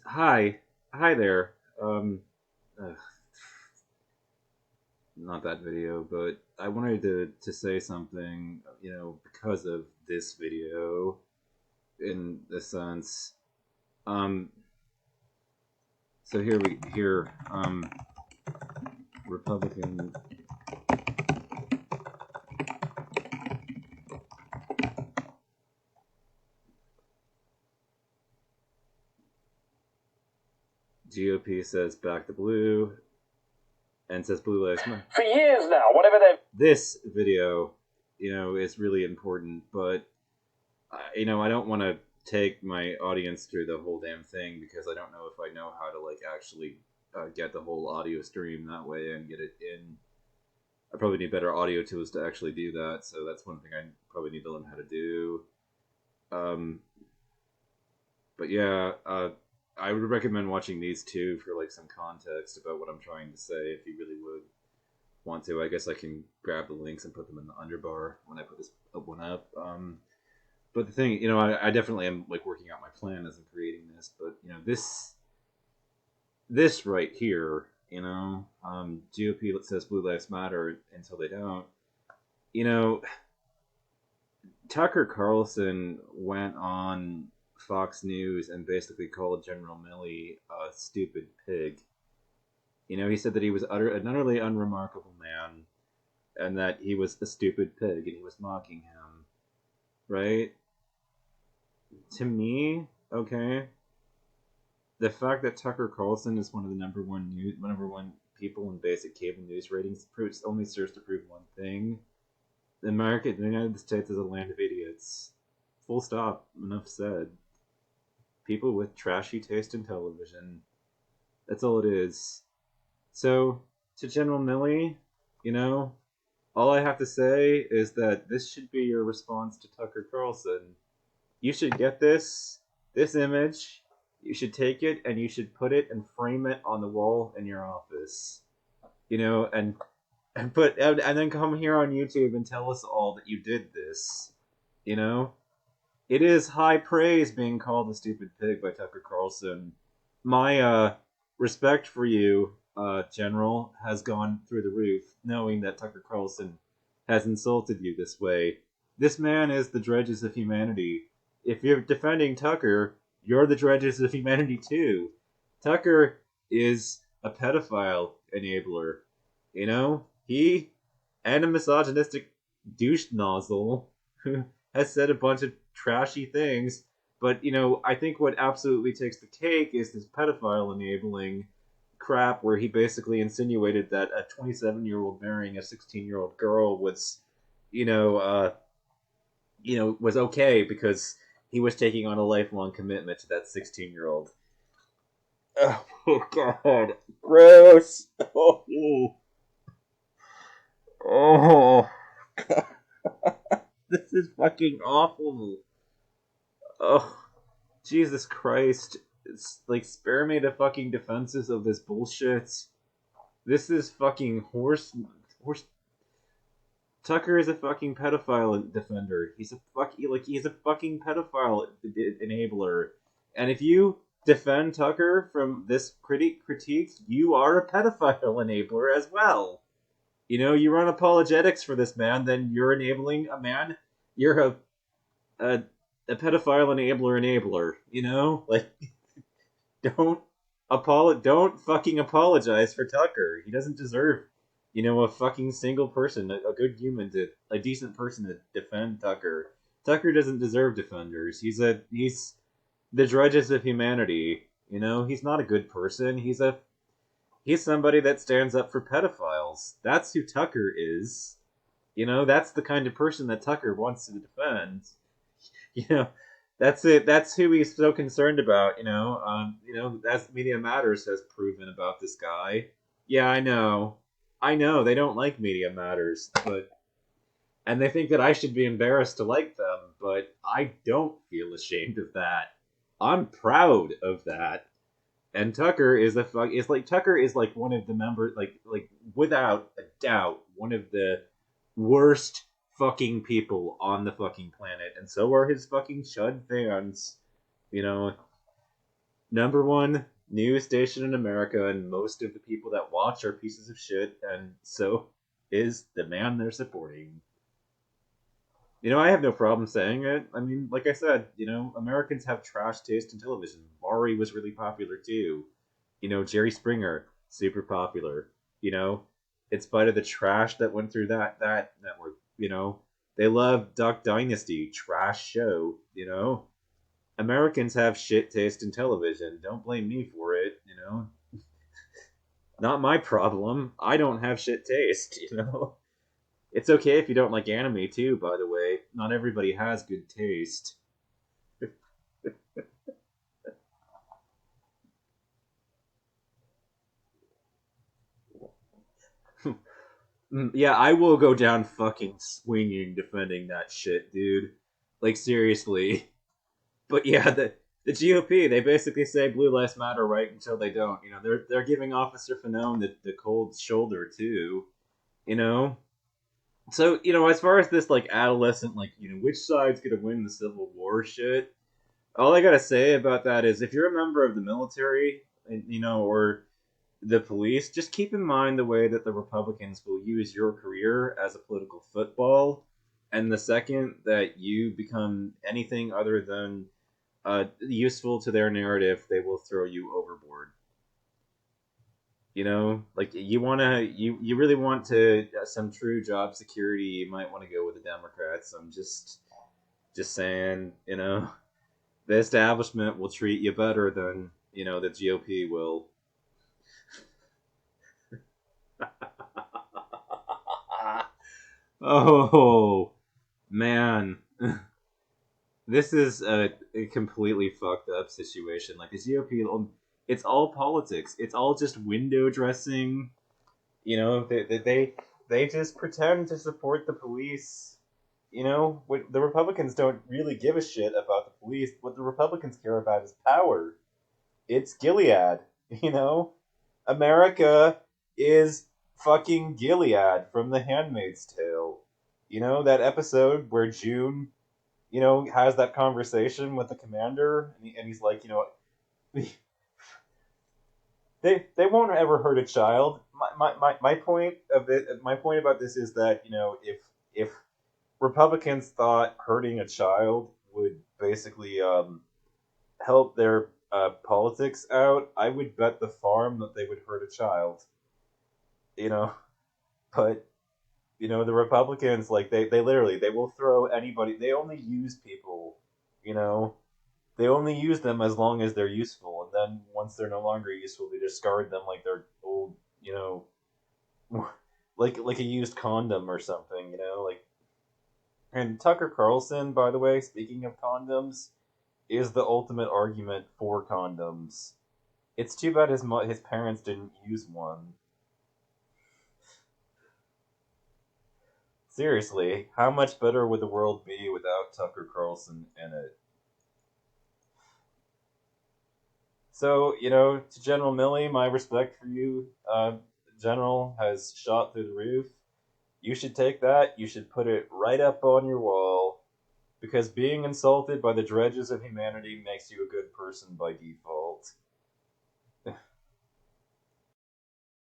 Hi, hi there. Uh, Not that video, but I wanted to say something. Because of this video, in a sense. Um, so here, Republican GOP says back the blue and says blue lives matter. For years now, whatever they've... This video, is really important, but I don't want to take my audience through the whole damn thing because I don't know if I know how to actually get the whole audio stream that way and get it in. I probably need better audio tools to actually do that, so that's one thing I probably need to learn how to do. Um, but yeah, I would recommend watching these two for some context about what I'm trying to say. If you really would want to, I guess I can grab the links and put them in the underbar when I put this one up. But the thing, I definitely am working out my plan as I'm creating this. But this right here, GOP says Blue Lives Matter until they don't. You know, Tucker Carlson went on Fox News and basically called General Milley a stupid pig. He said that he was an utterly unremarkable man and that he was a stupid pig and he was mocking him, right? To me, okay, the fact that Tucker Carlson is one of the number one people in basic cable news ratings only serves to prove one thing: the United States is a land of idiots. Full stop. Enough said. People with trashy taste in television. That's all it is. So, to General Milley, all I have to say is that this should be your response to Tucker Carlson. You should get this image. You should take it and you should put it and frame it on the wall in your office. And then come here on YouTube and tell us all that you did this. You know, it is high praise being called a stupid pig by Tucker Carlson. My respect for you, General, has gone through the roof, knowing that Tucker Carlson has insulted you this way. This man is the dregs of humanity. If you're defending Tucker, you're the dregs of humanity too. Tucker is a pedophile enabler. He and a misogynistic douche nozzle who has said a bunch of trashy things. But I think what absolutely takes the cake is this pedophile enabling crap, where he basically insinuated that a 27-year-old marrying a 16-year-old girl you know, uh, was okay because he was taking on a lifelong commitment to that 16-year-old. Oh God, gross! Oh, this is fucking awful. Oh, Jesus Christ. It's spare me the fucking defenses of this bullshit. This is fucking horse. Tucker is a fucking pedophile defender. He's a fucking pedophile enabler. And if you defend Tucker from this critique, you are a pedophile enabler as well. You run apologetics for this man, then you're enabling a man. You're a, a pedophile enabler. Don't don't fucking apologize for Tucker. He doesn't deserve, a fucking single person, a good human a decent person to defend Tucker. Tucker doesn't deserve defenders. He's the drudges of humanity. He's not a good person. He's somebody that stands up for pedophiles. That's who Tucker is. That's the kind of person that Tucker wants to defend. You know, that's it. That's who he's so concerned about. As Media Matters has proven about this guy. Yeah, I know. I know they don't like Media Matters, and they think that I should be embarrassed to like them, but I don't feel ashamed of that. I'm proud of that. And Tucker is like one of the members, without a doubt, one of the worst fucking people on the fucking planet, and so are his fucking chud fans. You know, Number one news station in America, and most of the people that watch are pieces of shit, and so is the man they're supporting. I have no problem saying it. I mean, like I said, Americans have trash taste in television. Maury was really popular too. Jerry Springer, super popular. You know, in spite of the trash that went through that network. They love Duck Dynasty, trash show. Americans have shit taste in television. Don't blame me for it. Not my problem. I don't have shit taste. It's okay if you don't like anime too. By the way, not everybody has good taste. Yeah, I will go down fucking swinging defending that shit, dude. Like seriously. But yeah, the GOP they basically say blue lives matter right until they don't. They're giving Officer Fanone the cold shoulder too. You know. So as far as this like adolescent like which side's gonna win the Civil War shit, all I gotta say about that is if you're a member of the military, or the police, just keep in mind the way that the Republicans will use your career as a political football. And the second that you become anything other than useful to their narrative, they will throw you overboard. Like you really want to some true job security, you might want to go with the Democrats. I'm just saying, the establishment will treat you better than the GOP will. Oh man, this is a completely fucked up situation. Like the GOP, it's all politics. It's all just window dressing. They just pretend to support the police. The Republicans don't really give a shit about the police. What the Republicans care about is power. It's Gilead. You know, America is fucking Gilead from The Handmaid's Tale. That episode where June, has that conversation with the commander, and he's like, they won't ever hurt a child. My point of it, my point about this is that if Republicans thought hurting a child would basically help their politics out, I would bet the farm that they would hurt a child. You know, but the Republicans like they literally they will throw anybody. They only use people. You know, they only use them as long as they're useful, and then once they're no longer useful, they discard them like they're old. Like a used condom or something. Like. And Tucker Carlson, by the way, speaking of condoms, is the ultimate argument for condoms. It's too bad his parents didn't use one. Seriously, how much better would the world be without Tucker Carlson in it? So, to General Milley, my respect for you, General, has shot through the roof. You should take that, you should put it right up on your wall, because being insulted by the dredges of humanity makes you a good person by default.